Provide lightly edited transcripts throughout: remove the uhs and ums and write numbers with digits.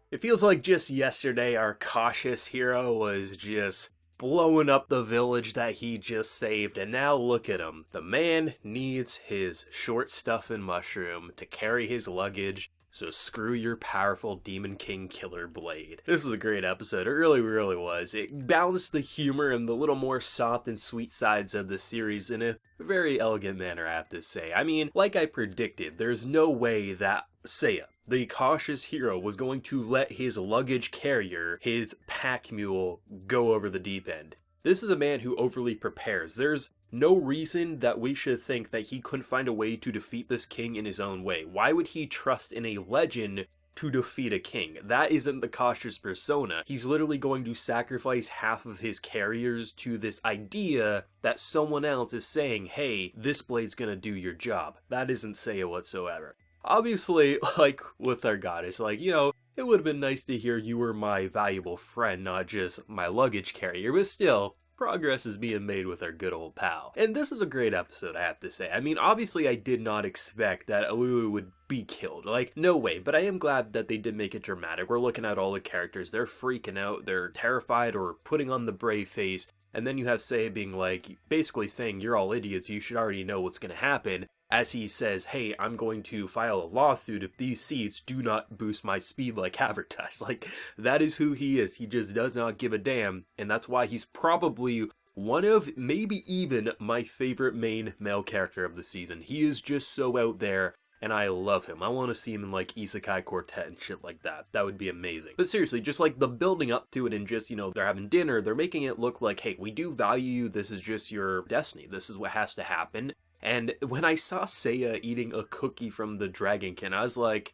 It feels like just yesterday our cautious hero was just blowing up the village that he just saved, and now look at him. The man needs his short stuff and mushroom to carry his luggage, so screw your powerful Demon King killer blade. This is a great episode, it really was. It balanced the humor and the little more soft and sweet sides of the series in a very elegant manner, I have to say. I mean, like I predicted, there's no way that Seiya, the cautious hero, was going to let his luggage carrier, his pack mule, go over the deep end. This is a man who overly prepares. There's no reason that we should think that he couldn't find a way to defeat this king in his own way. Why would he trust in a legend to defeat a king? That isn't the cautious persona. He's literally going to sacrifice half of his carriers to this idea that someone else is saying, hey, this blade's gonna do your job. That isn't Seiya whatsoever. Obviously, like with our goddess, like, you know, it would have been nice to hear you were my valuable friend, not just my luggage carrier, but still, progress is being made with our good old pal. And this is a great episode, I have to say. I mean, obviously I did not expect that Alulu would be killed. Like, no way. But I am glad that they did make it dramatic. We're looking at all the characters. They're freaking out. They're terrified or putting on the brave face. And then you have Seiya being like, basically saying, you're all idiots. You should already know what's going to happen. As he says, hey, I'm going to file a lawsuit if these seats do not boost my speed like advertised. Like, that is who he is. He just does not give a damn. And that's why he's probably one of, maybe even, my favorite main male character of the season. He is just so out there, and I love him. I want to see him in, like, Isekai Quartet and shit like that. That would be amazing. But seriously, just, like, the building up to it and just, you know, they're having dinner, they're making it look like, hey, we do value you, this is just your destiny, this is what has to happen. And when I saw Seiya eating a cookie from the dragonkin, I was like,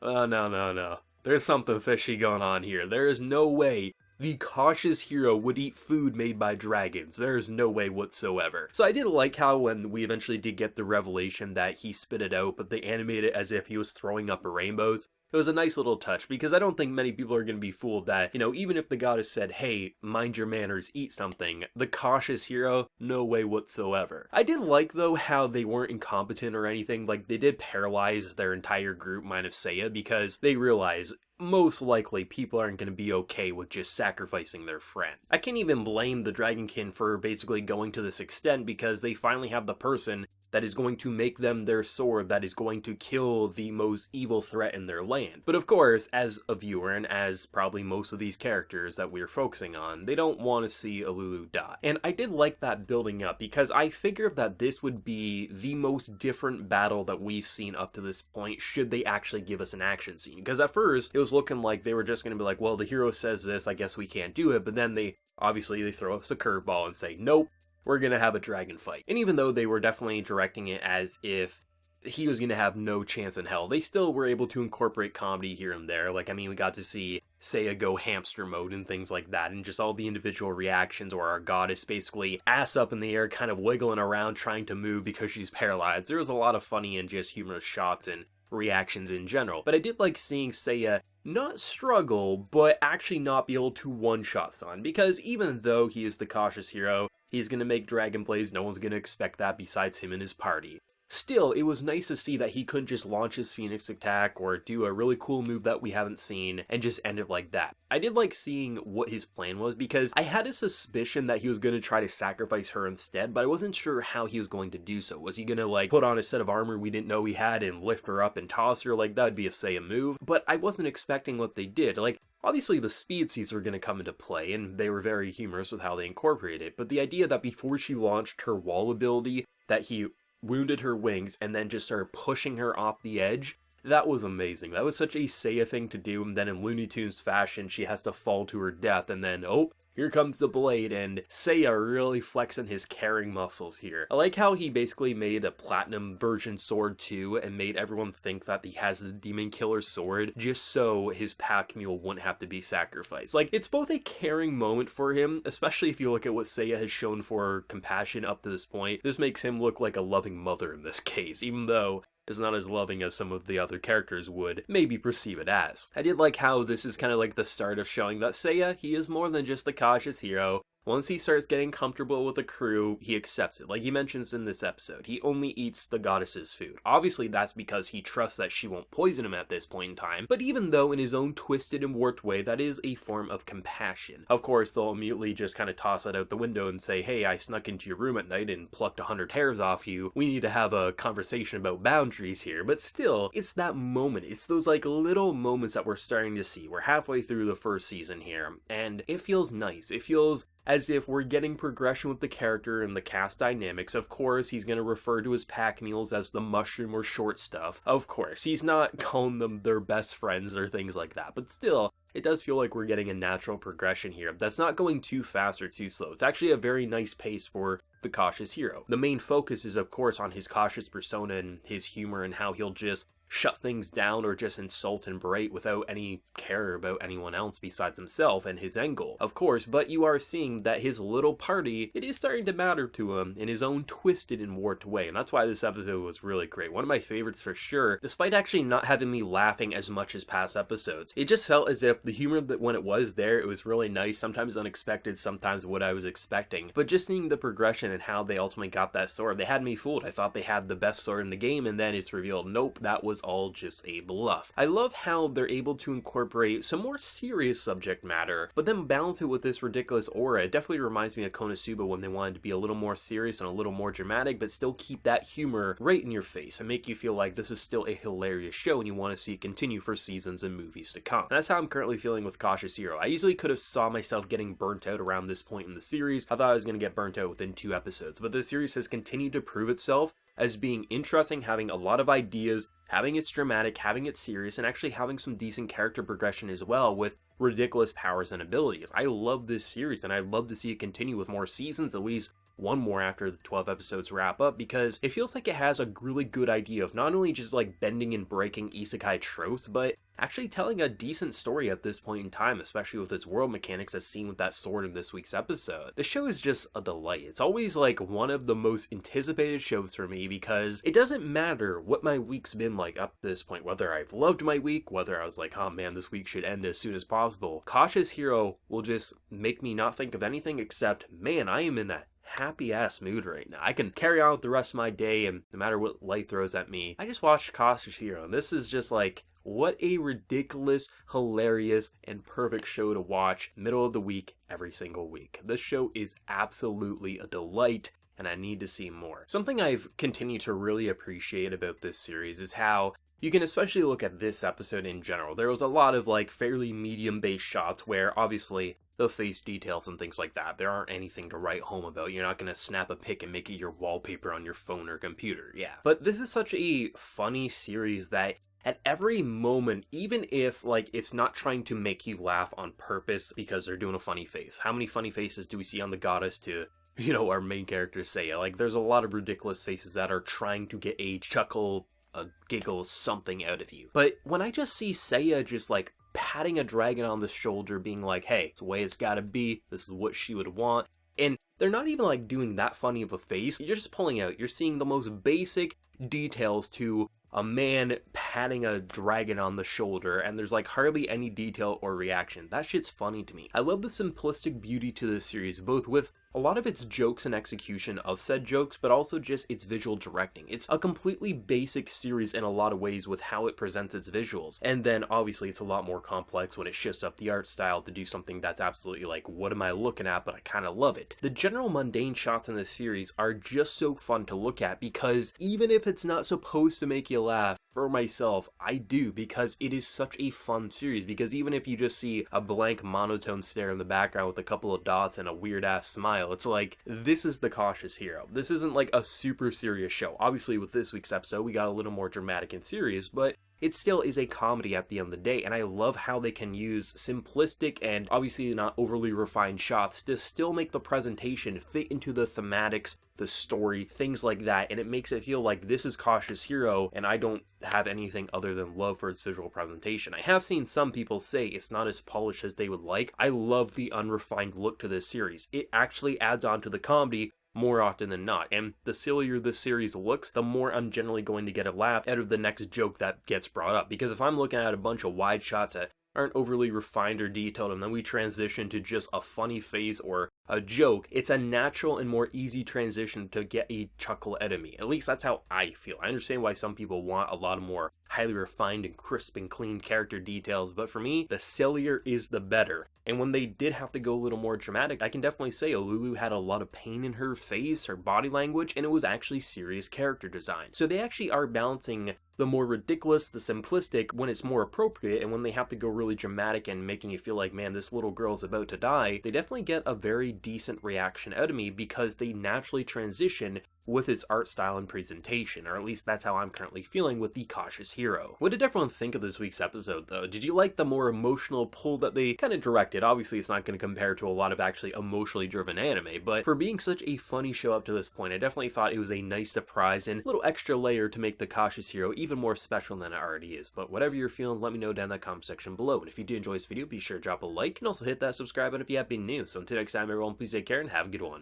oh, no. There's something fishy going on here. There is no way the cautious hero would eat food made by dragons. There's no way whatsoever. So I did like how when we eventually did get the revelation that he spit it out, but they animated it as if he was throwing up rainbows. It was a nice little touch, because I don't think many people are going to be fooled that, you know, even if the goddess said, hey, mind your manners, eat something, the cautious hero, no way whatsoever. I did like, though, how they weren't incompetent or anything. Like, they did paralyze their entire group, minus Seiya, because they realize most likely people aren't going to be okay with just sacrificing their friend. I can't even blame the Dragonkin for basically going to this extent, because they finally have the person that is going to make them their sword, that is going to kill the most evil threat in their land. But of course, as a viewer, and as probably most of these characters that we're focusing on, they don't want to see Alulu die. And I did like that building up, because I figured that this would be the most different battle that we've seen up to this point, should they actually give us an action scene. Because at first, it was looking like they were just going to be like, well, the hero says this, I guess we can't do it, but then they throw us a curveball and say, nope, we're gonna have a dragon fight. And even though they were definitely directing it as if he was gonna have no chance in hell, they still were able to incorporate comedy here and there. Like, I mean, we got to see Seiya go hamster mode and things like that, and just all the individual reactions, or our goddess basically ass up in the air, kind of wiggling around trying to move because she's paralyzed. There was a lot of funny and just humorous shots and reactions in general. But I did like seeing Seiya not struggle, but actually not be able to one-shot Sun, because even though he is the cautious hero, he's gonna make dragon plays, no one's gonna expect that besides him and his party. Still, it was nice to see that he couldn't just launch his Phoenix attack or do a really cool move that we haven't seen and just end it like that. I did like seeing what his plan was, because I had a suspicion that he was going to try to sacrifice her instead, but I wasn't sure how he was going to do so. Was he going to, like, put on a set of armor we didn't know he had and lift her up and toss her? Like, that would be a Seiya move, but I wasn't expecting what they did. Like, obviously the speed seeds were going to come into play, and they were very humorous with how they incorporated it, but the idea that before she launched her wall ability, that he wounded her wings and then just started pushing her off the edge, that was amazing. That was such a Seiya thing to do, and then in Looney Tunes fashion, she has to fall to her death, and then, oh, here comes the blade, and Seiya really flexing his carrying muscles here. I like how he basically made a platinum version sword too, and made everyone think that he has the demon killer sword, just so his pack mule wouldn't have to be sacrificed. Like, it's both a caring moment for him, especially if you look at what Seiya has shown for compassion up to this point. This makes him look like a loving mother in this case, even though is not as loving as some of the other characters would maybe perceive it as. I did like how this is kind of like the start of showing that Seiya, he is more than just the cautious hero. Once he starts getting comfortable with the crew, he accepts it. Like he mentions in this episode, he only eats the goddess's food. Obviously, that's because he trusts that she won't poison him at this point in time, but even though in his own twisted and warped way, that is a form of compassion. Of course, they'll immediately just kind of toss it out the window and say, hey, I snuck into your room at night and plucked 100 hairs off you. We need to have a conversation about boundaries here. But still, it's that moment. It's those like little moments that we're starting to see. We're halfway through the first season here, and it feels nice. It feels as if we're getting progression with the character and the cast dynamics. Of course, he's going to refer to his pack mules as the mushroom or short stuff. Of course, he's not calling them their best friends or things like that, but still, it does feel like we're getting a natural progression here that's not going too fast or too slow. It's actually a very nice pace for the cautious hero. The main focus is, of course, on his cautious persona and his humor and how he'll just shut things down or just insult and berate without any care about anyone else besides himself and his end goal. Of course, but you are seeing that his little party, it is starting to matter to him in his own twisted and warped way, and that's why this episode was really great. One of my favorites for sure, despite actually not having me laughing as much as past episodes. It just felt as if the humor that when it was there, it was really nice, sometimes unexpected, sometimes what I was expecting. But just seeing the progression and how they ultimately got that sword, they had me fooled. I thought they had the best sword in the game, and then it's revealed, nope, that was all just a bluff. I love how they're able to incorporate some more serious subject matter, but then balance it with this ridiculous aura. It definitely reminds me of Konosuba when they wanted to be a little more serious and a little more dramatic, but still keep that humor right in your face and make you feel like this is still a hilarious show and you want to see it continue for seasons and movies to come. And that's how I'm currently feeling with Cautious Hero. I easily could have saw myself getting burnt out around this point in the series. I thought I was going to get burnt out within 2 episodes, but the series has continued to prove itself as being interesting, having a lot of ideas, having its dramatic, having it serious, and actually having some decent character progression as well with ridiculous powers and abilities. I love this series, and I'd love to see it continue with more seasons, at least one more after the 12 episodes wrap up, because it feels like it has a really good idea of not only just like bending and breaking isekai tropes, but actually telling a decent story at this point in time, especially with its world mechanics as seen with that sword in this week's episode. The show is just a delight. It's always like one of the most anticipated shows for me because it doesn't matter what my week's been like up to this point, whether I've loved my week, whether I was like, oh man, this week should end as soon as possible. Cautious Hero will just make me not think of anything except, man, I am in that happy ass mood right now. I can carry on with the rest of my day, and no matter what life throws at me, I just watched Cautious Hero, and this is just like, what a ridiculous, hilarious, and perfect show to watch middle of the week every single week. This show is absolutely a delight, and I need to see more. Something I've continued to really appreciate about this series is how you can especially look at this episode in general. There was a lot of like fairly medium-based shots where obviously the face details and things like that, there aren't anything to write home about. You're not going to snap a pic and make it your wallpaper on your phone or computer, yeah. But this is such a funny series that at every moment, even if like it's not trying to make you laugh on purpose because they're doing a funny face. How many funny faces do we see on the goddess to, you know, our main character Seiya? Like there's a lot of ridiculous faces that are trying to get a chuckle, a giggle, something out of you. But when I just see Seiya just like patting a dragon on the shoulder, being like, hey, it's the way it's gotta be, this is what she would want, and they're not even like doing that funny of a face, you're just pulling out, you're seeing the most basic details to a man patting a dragon on the shoulder, and there's like hardly any detail or reaction. That shit's funny to me. I love the simplistic beauty to this series, both with a lot of its jokes and execution of said jokes, but also just its visual directing. It's a completely basic series in a lot of ways with how it presents its visuals. And then obviously it's a lot more complex when it shifts up the art style to do something that's absolutely like, what am I looking at? But I kind of love it. The general mundane shots in this series are just so fun to look at because even if it's not supposed to make you laugh, for myself, I do, because it is such a fun series, because even if you just see a blank monotone stare in the background with a couple of dots and a weird ass smile, it's like, this is the Cautious Hero. This isn't like a super serious show. Obviously with this week's episode, we got a little more dramatic and serious, but it still is a comedy at the end of the day, and I love how they can use simplistic and obviously not overly refined shots to still make the presentation fit into the thematics, the story, things like that, and it makes it feel like this is Cautious Hero, and I don't have anything other than love for its visual presentation. I have seen some people say it's not as polished as they would like. I love the unrefined look to this series. It actually adds on to the comedy more often than not, and the sillier this series looks, the more I'm generally going to get a laugh out of the next joke that gets brought up, because if I'm looking at a bunch of wide shots that aren't overly refined or detailed, and then we transition to just a funny face or a joke, it's a natural and more easy transition to get a chuckle out of me. At least that's how I feel. I understand why some people want a lot more highly refined and crisp and clean character details, but for me, the sillier is the better. And when they did have to go a little more dramatic, I can definitely say Lulu had a lot of pain in her face, her body language, and it was actually serious character design. So they actually are balancing the more ridiculous, the simplistic, when it's more appropriate, and when they have to go really dramatic and making you feel like, man, this little girl's about to die, they definitely get a very decent reaction out of me because they naturally transition with its art style and presentation, or at least that's how I'm currently feeling with the Cautious Hero. What did everyone think of this week's episode, though? Did you like the more emotional pull that they kind of directed? Obviously, it's not going to compare to a lot of actually emotionally driven anime, but for being such a funny show up to this point, I definitely thought it was a nice surprise and a little extra layer to make the Cautious Hero even more special than it already is. But whatever you're feeling, let me know down in the comment section below. And if you did enjoy this video, be sure to drop a like and also hit that subscribe button if you have been new. So until next time, everyone, please take care and have a good one.